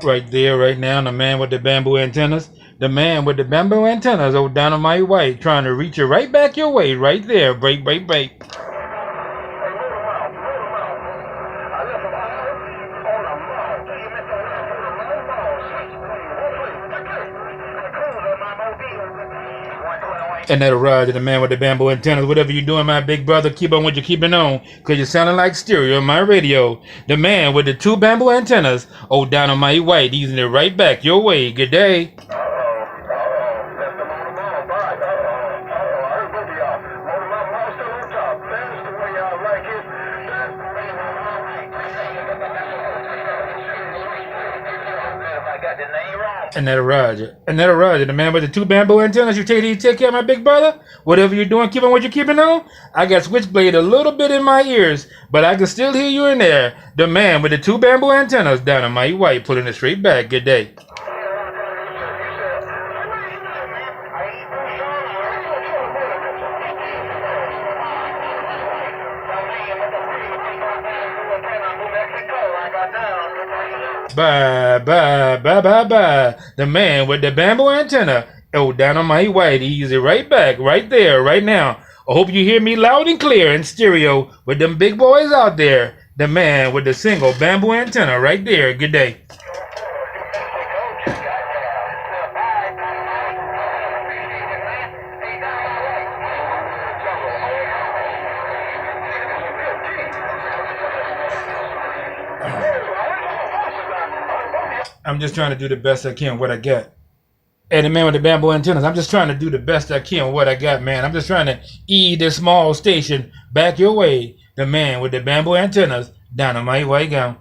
Right there, right now, the man with the bamboo antennas. The man with the bamboo antennas, old Dynamite White, trying to reach you right back your way, right there. Break, break, break. And that'll ride to the man with the bamboo antennas. Whatever you're doing, my big brother, keep on what you're keeping on, because you're sounding like stereo on my radio. The man with the two bamboo antennas, old Dynamite White, easing it right back your way. Good day. And that'll Roger. And that'll Roger. The man with the two bamboo antennas. You take care of my big brother. Whatever you're doing, keep on what you're keeping on. I got switchblade a little bit in my ears, but I can still hear you in there. The man with the two bamboo antennas, Dynamite White, pulling it straight back. Good day. Bye, bye, bye, bye, bye. The man with the bamboo antenna. Oh, Dynamite White, easy right back, right there, right now. I hope you hear me loud and clear in stereo with them big boys out there. The man with the single bamboo antenna right there. Good day. I'm just trying to do the best I can with what I got. And the man with the bamboo antennas, I'm just trying to do the best I can with what I got, man. I'm just trying to ease this small station back your way. The man with the bamboo antennas, Dynamite White gone.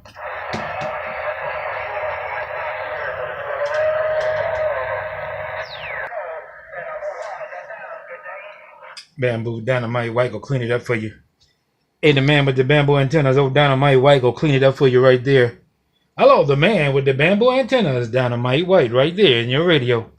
Bamboo, Dynamite White go clean it up for you. Hey, the man with the bamboo antennas, old Dynamite White go clean it up for you right there. Hello, the man with the bamboo antennas, Dynamite White, right there in your radio.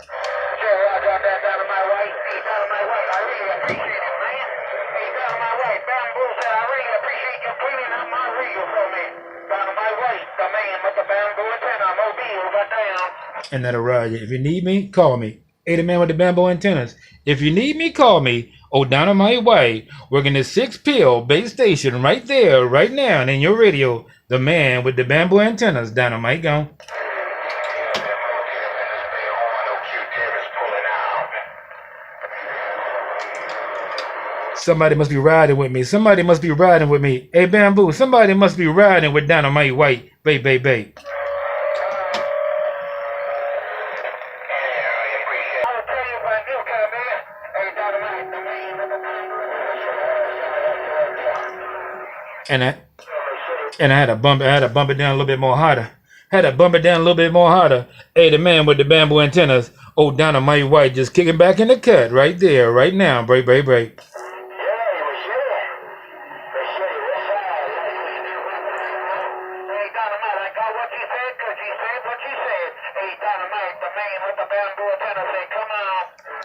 And that'll ride you. If you need me, call me. Hey, the man with the bamboo antennas. If you need me, call me. Oh, Dynamite White, working the 6-pill base station right there, right now, and in your radio. The man with the bamboo antennas, Dynamite gone. Somebody must be riding with me. Somebody must be riding with me. Hey, Bamboo, somebody must be riding with Dynamite White. Bay, bay, bay. And I had to bump it down a little bit more harder. Hey, the man with the bamboo antennas, old Dynamite White, just kicking back in the cut right there, right now. Break, break, break.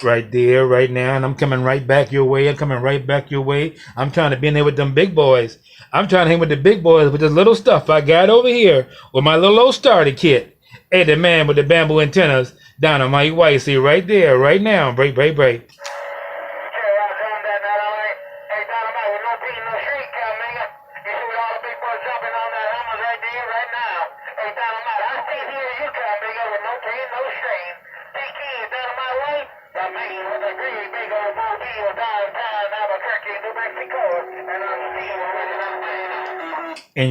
Right there, right now, and I'm coming right back your way. I'm trying to be in there with them big boys. I'm trying to hang with the big boys with this little stuff I got over here with my little old starter kit. Hey, the man with the bamboo antennas, Dynamite White, see right there, right now. Break, break, break. And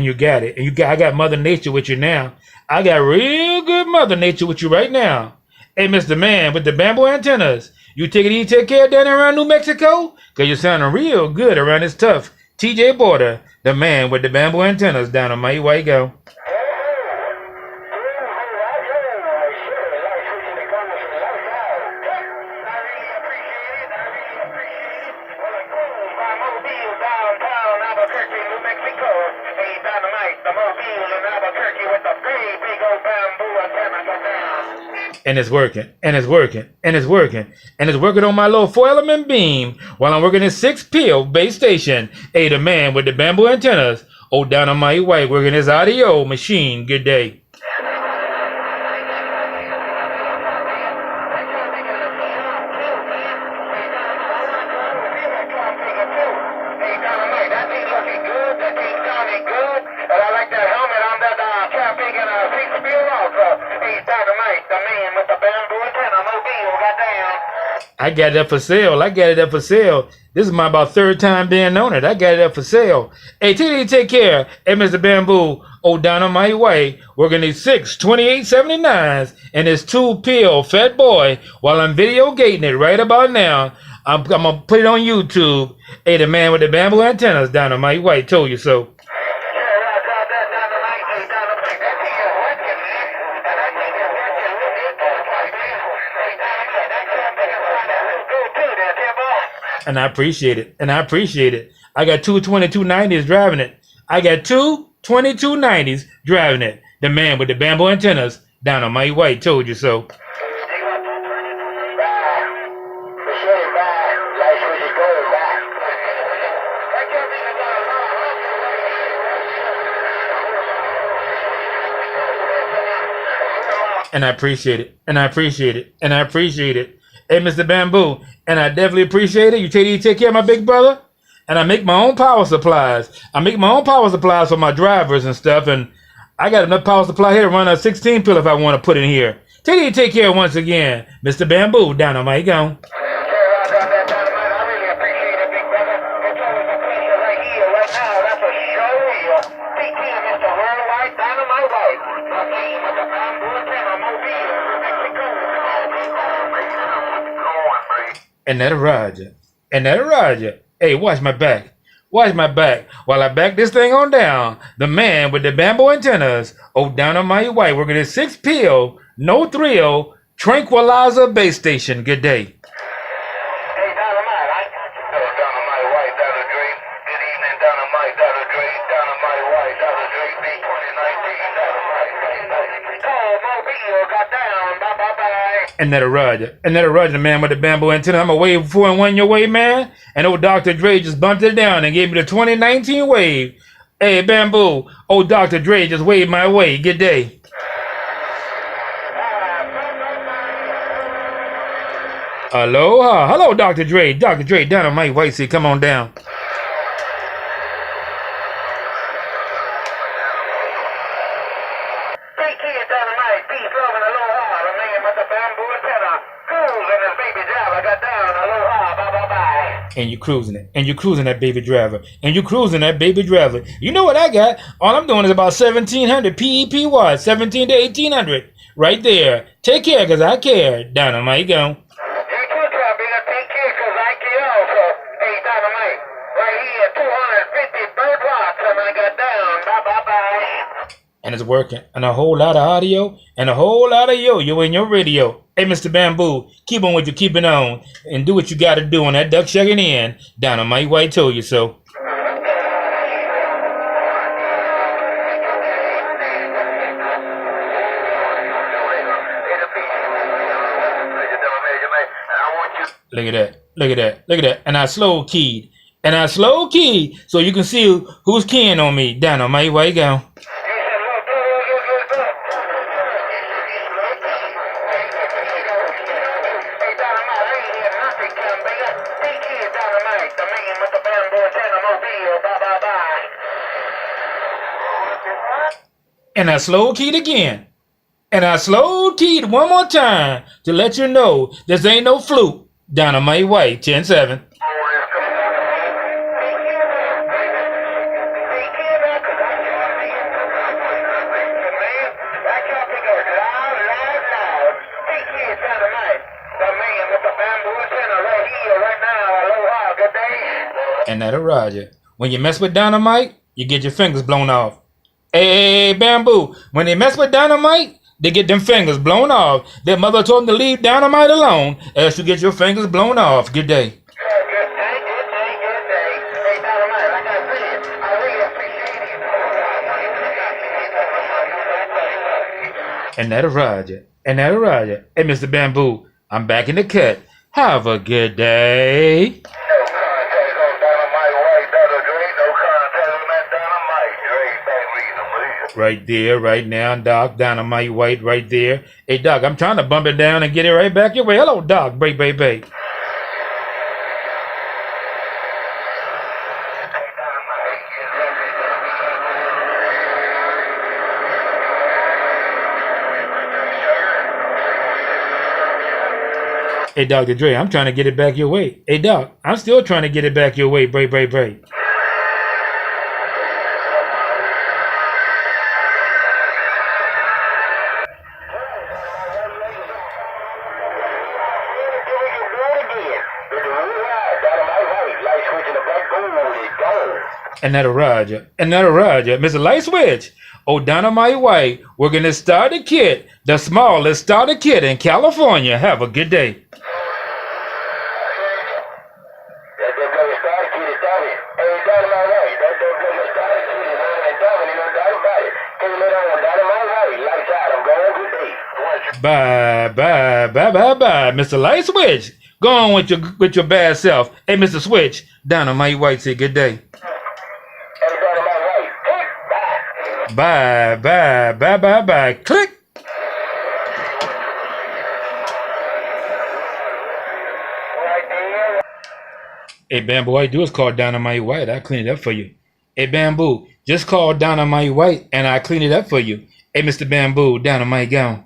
you got it. I got Mother Nature with you now. I got real good Mother Nature with you right now. Hey, Mr. Man with the bamboo antennas, you take it easy, take care down there around New Mexico? Because you're sounding real good around this tough TJ border. The man with the bamboo antennas, Dynamite White go. And it's working, and it's working, and it's working, and it's working on my little 4-element beam while I'm working this 6-pill base station. Hey, the man with the bamboo antennas. Oh, Dynamite White working his audio machine. Good day. I got it up for sale. I got it up for sale. This is my about 3rd time being on it. I got it up for sale. Hey, take care. Hey, Mr. Bamboo. Oh, Dynamite White working these 6 2879s and this 2-pill fat boy while I'm video gating it right about now. I'm going to put it on YouTube. Hey, the man with the bamboo antennas, Dynamite White, told you so. And I appreciate it. And I appreciate it. I got 2 2290s driving it. I got 2 2290s driving it. The man with the bamboo antennas, Dynamite White, told you so. And I appreciate it. And I appreciate it. And I appreciate it. Hey, Mr. Bamboo, and I definitely appreciate it. You take care of my big brother, and I make my own power supplies. I make my own power supplies for my drivers and stuff, and I got enough power supply here to run a 16-pill if I want to put in here. Take care once again, Mr. Bamboo. Dynamite gone. And that'll Roger. And that'll Roger. Hey, watch my back. Watch my back. While I back this thing on down, the man with the bamboo antennas, oh, Dynamite White, working at 6-pill, no thrill, tranquilizer base station. Good day. Hey, Dynamite, Dynamite White, Dr. Dre. Good evening, Dynamite, Dr. Dre. Dynamite White, Dr. Dre. B2019, Dynamite. Call Mobile, got down. Bye-bye-bye. And that'll Roger. And that'll Roger, the man with the bamboo antenna. I'm a wave 4 and 1 your way, man. And old Dr. Dre just bumped it down and gave me the 2019 wave. Hey, Bamboo, old Dr. Dre just waved my way. Good day. Aloha. Hello, Dr. Dre. Dr. Dre, Dynamite White, say, come on down. And you're cruising it. And you're cruising that baby driver. And you're cruising that baby driver. You know what I got? All I'm doing is about 1,700 PEP watts. 17 to 1,800. Right there. Take care, because I care. Dynamite, go. You too, Travis. Take care, because I care also. Hey, Dynamite. Right here, 250 bird watts, and I got down. Bye-bye-bye. And it's working. And a whole lot of audio. And a whole lot of yo-yo in your radio. Hey, Mr. Bamboo, keep on what you're keeping on and do what you got to do on that duck shucking in. Dynamite White told you so. Look at that. Look at that. Look at that. And I slow keyed. And I slow keyed so you can see who's keying on me. Dynamite White go. And I slow keyed again. And I slow keyed one more time to let you know this ain't no fluke. Dynamite White, 10-7. And that'll Roger. When you mess with Dynamite, you get your fingers blown off. Hey, Bamboo, when they mess with Dynamite, they get them fingers blown off. Their mother told them to leave Dynamite alone, else you get your fingers blown off. Good day. Good day. Hey, Dynamite, like I said, I really appreciate it. And that'll Roger. And that Roger. Hey, Mr. Bamboo, I'm back in the cut. Have a good day. No contact on dynamite white, Dr. Dre. No contact on that dynamite, Dre. Back reasonably. Right there, right now, Doc. Dynamite White, right there. Hey, Doc, I'm trying to bump it down and get it right back your way. Hello, Doc. Break, break, break. Hey, Dr. Dre, I'm trying to get it back your way. Hey, Doc, I'm still trying to get it back your way. Break, break, break. And that a Roger. And that a Roger. Mr. Light Switch. Oh, Dynamite White. We're going to start a kit. The smallest starter kit in California. Have a good day. Bye, bye, bye, bye, bye. Mr. Light Switch. Go on with your bad self. Hey, Mr. Switch. Dynamite White say good day. Bye, bye, bye, bye, bye. Click. Hey, Bamboo, all you do is call Dynamite White. I clean it up for you. Hey, Bamboo, just call Dynamite White and I clean it up for you. Hey, Mr. Bamboo, Dynamite gone.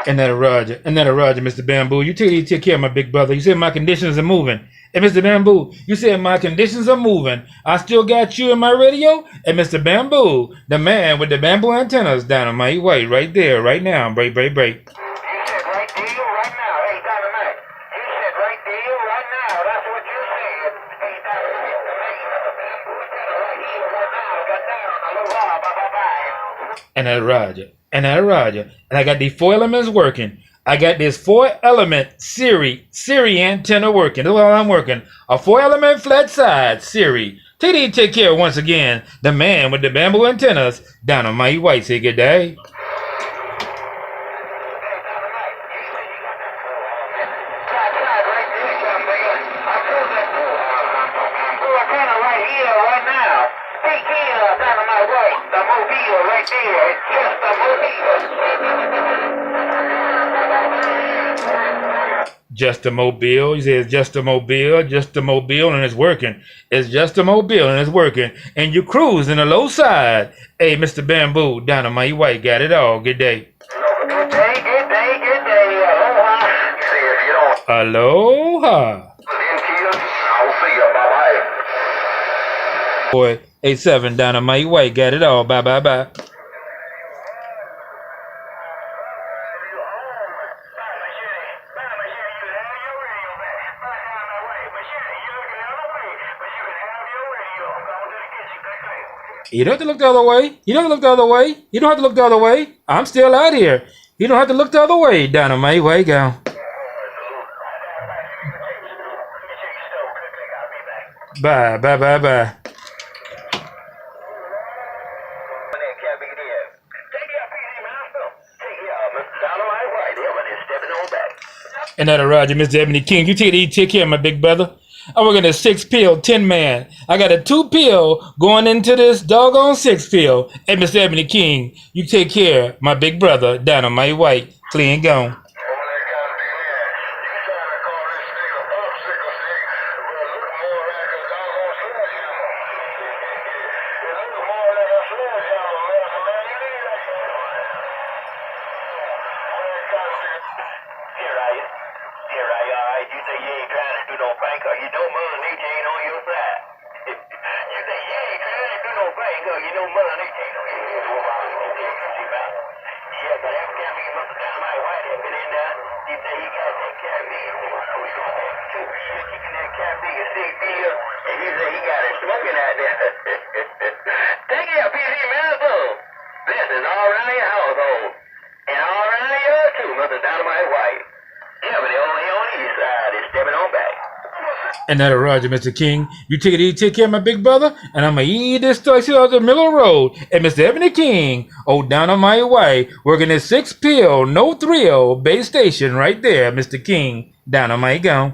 And that a Roger, Mr. Bamboo. You take care of my big brother. You said my conditions are moving. And Mr. Bamboo, you said my conditions are moving. I still got you in my radio. And Mr. Bamboo, the man with the bamboo antennas, Dynamite White, right there, right now. Break, break, break. You said right deal right now. Hey, Dynamite. You said right deal right now. That's what you said. Hey, Dynamite. Right deal right now. Got down. Aloha. Bye-bye-bye. And that Roger. And I got the 4 elements working. I got this 4-element Siri antenna working. That's what I'm working. A 4-element flat side Siri. Take care once again. The man with the bamboo antennas, Dynamite White. Say good day. Just a mobile. He says just a mobile, and it's working. It's just a mobile and it's working. And you cruising the low side. Hey, Mr. Bamboo, Dynamite White got it all. Good day. Good day, good day, good day. Aloha. See if you don't. Aloha. I'll see you. Bye-bye. Boy, 87 Dynamite White got it all. Bye, bye, bye. You don't have to look the other way. You don't have to look the other way. You don't have to look the other way. I'm still out here. You don't have to look the other way. Dynamite White go. Bye, bye, bye, bye. And that a Roger, Mr. Ebony King. You take care of my big brother. I'm working a 6-pill, 10-man. I got a 2-pill going into this doggone 6-pill. Hey, Mr. Ebony King, you take care, my big brother, Dynamite White, clean gone. You say you ain't trying to do no banker. You know Mother Nature ain't on your side. You say you ain't trying to do no banker. You know Mother Nature ain't on your side. Yeah, but every time he must have done my white had been in there, he said he got to take care of me. We gonna have 2 years keeping that cat big a 6 deal, and he said he got it smoking out there. Take care, PC Mantle. This is all around your household. And all And that'll Roger, Mr. King. You take it easy, take care of my big brother, and I'm gonna eat this stuff out the middle of the road. And Mr. Ebony King, down on my way, working at 6 pill, no thrill, base station right there, Mr. King, down on my go.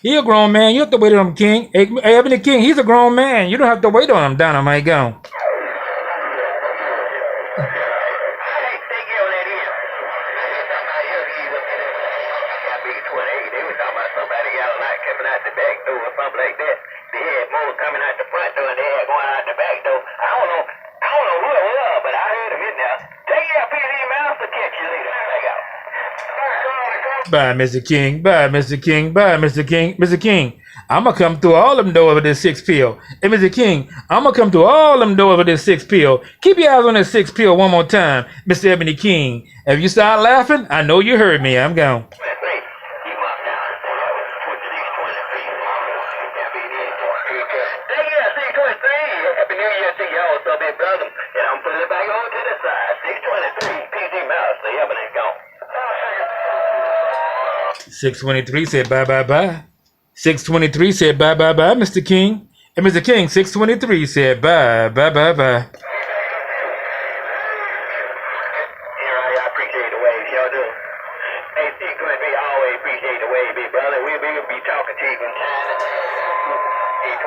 He a grown man. You have to wait on him, King. Hey, Ebony King, he's a grown man. You don't have to wait on him, down on my go. Bye, Mr. King. Bye, Mr. King. Bye, Mr. King. Mr. King, I'm going to come through all them doors with this 6 pill. Hey, Mr. King, I'm going to come through all them doors with this 6 pill. Keep your eyes on that 6 pill one more time, Mr. Ebony King. If you start laughing, I know you heard me. I'm gone. Happy New Year to y'all, so big brother. And I'm putting it back on to the side. 623, PG Mouse, the Ebony gone. 623 said bye, bye, bye. 623 said bye, bye, bye, Mr. King. And Mr. King, 623 said bye, bye, bye, bye. I appreciate the waves, y'all do. Hey, C23, I always appreciate the wave, big brother. We'll be talking to you in time. Hey,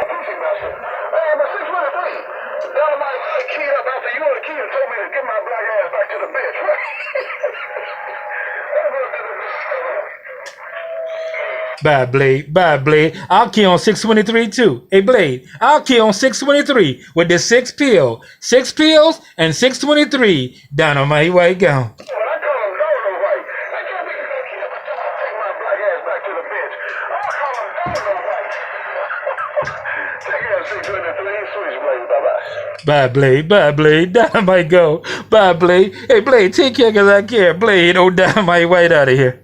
but 623, down my key up after you and the key and told me to get my black ass back to the bench, right? Bye, Blade. Bye, Blade. I'll kill on 623 too. Hey, Blade, I'll kill on 623 with the 6 pill. 6 pills and 623 down on my way gone. When I call him Domino White, I can't think of that kid. I tell him to take my black ass back to the bench. I'll call him Domino White. Take care of 623, switchblade. Bye-bye. Bye, Blade. Bye, Blade. Down on my go. Bye, Blade. Hey, Blade, take care because I care. Blade, down my way out of here.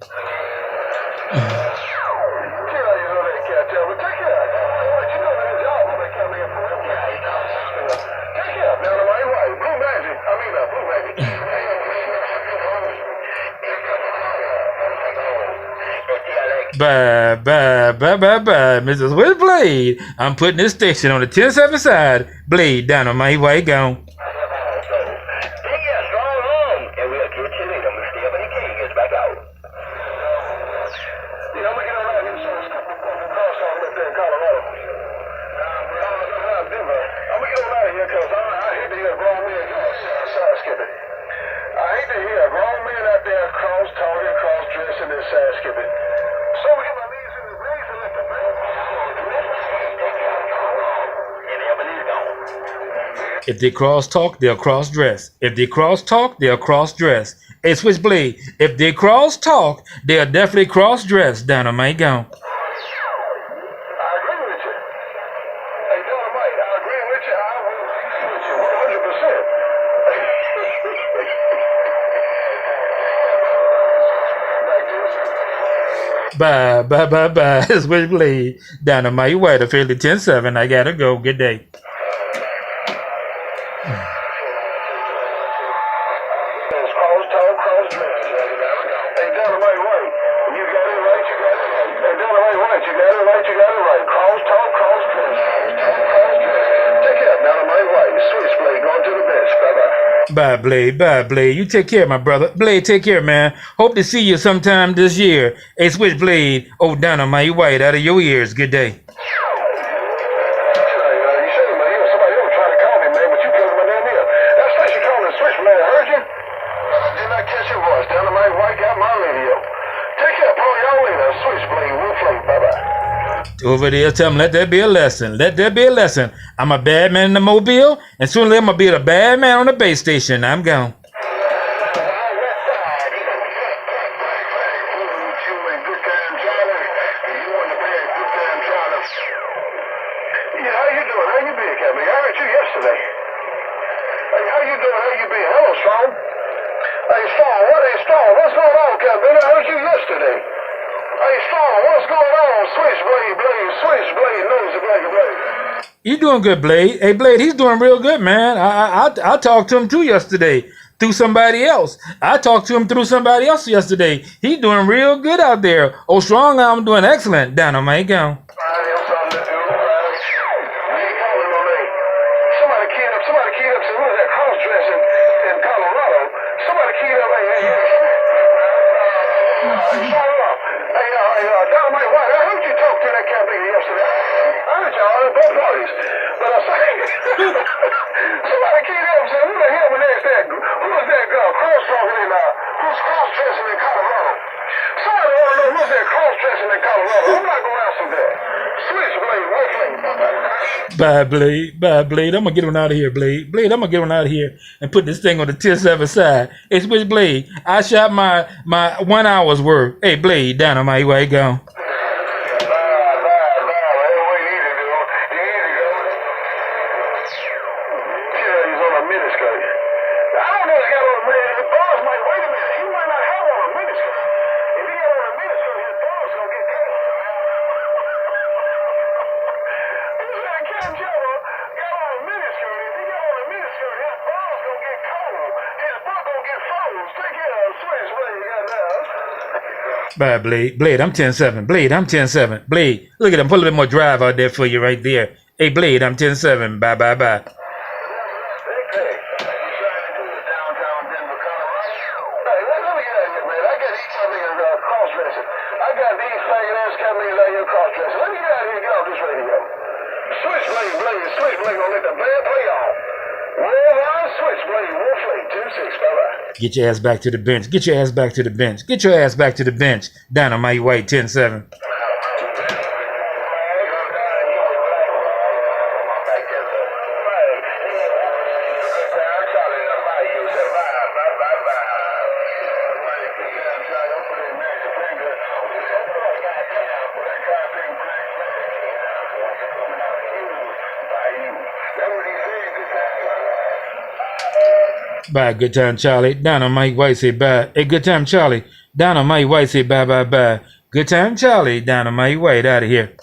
Bye, bye, bye, bye, bye, Mrs. Switchblade. I'm putting this station on the 10-7 side. Blade down on my way gone. If they cross talk, they'll cross dress. If they cross talk, they'll cross dress. Hey, Switchblade, if they cross talk, they'll definitely cross dress down on my gown. I agree with you. Hey, Dynamite, I agree with you. I will agree with you 100%. Bye, bye, bye, bye. Switchblade down on my way to Philly 10-7. I gotta go. Good day. Bye, Blade. Bye, Blade. You take care, my brother. Blade, take care, man. Hope to see you sometime this year. Hey, Switchblade. Down on my white out of your ears. Good day. Over there, tell them, let that be a lesson. Let that be a lesson. I'm a bad man in the mobile, and soon I'm going to be a bad man on the base station. I'm gone. You doing good, Blade. Hey, Blade, he's doing real good, man. I talked to him too yesterday. through somebody else. I talked to him through somebody else yesterday. He's doing real good out there. Oh, Strong Arm doing excellent. Dynamite, go. Somebody keyed up, said, what is that cross-dressing in Colorado? Somebody keyed up, Dynamite White, I heard you talk to that campaign yesterday. I heard y'all in both parties. But I say, somebody keyed up and said, who the hell was that? Who was that cross-talking in, who's cross-dressing in Colorado? Somebody want to know who's that cross-dressing in Colorado. I'm not going to answer that. Switchblade, Wolfling. Bye, Blade. I'm gonna get one out of here, Blade. Blade, I'm gonna get one out of here and put this thing on the 10-7 side. Hey, Switchblade, I shot my 1 hour's worth. Hey, Blade, Dynamite, where you go? Bye, Blade. Blade, I'm 10-7. Blade, I'm 10-7. Blade, look at him. Put a little bit more drive out there for you right there. Hey, Blade, I'm 10-7. Bye. Hey, let me get out here, man. I got these companies cross-dressing. I got these faggot-ass companies out here cross-dressing. Let me get out here and get off this radio. Switchblade gonna let the band play on. Switchblade, Wolfley, 2-6, bye-bye. Get your ass back to the bench. Get your ass back to the bench. Get your ass back to the bench. Dynamite White, 10-7. Bye, good time, Charlie. Dynamite White say bye. Hey, good time, Charlie. Dynamite White say bye. Good time, Charlie. Dynamite White out of here.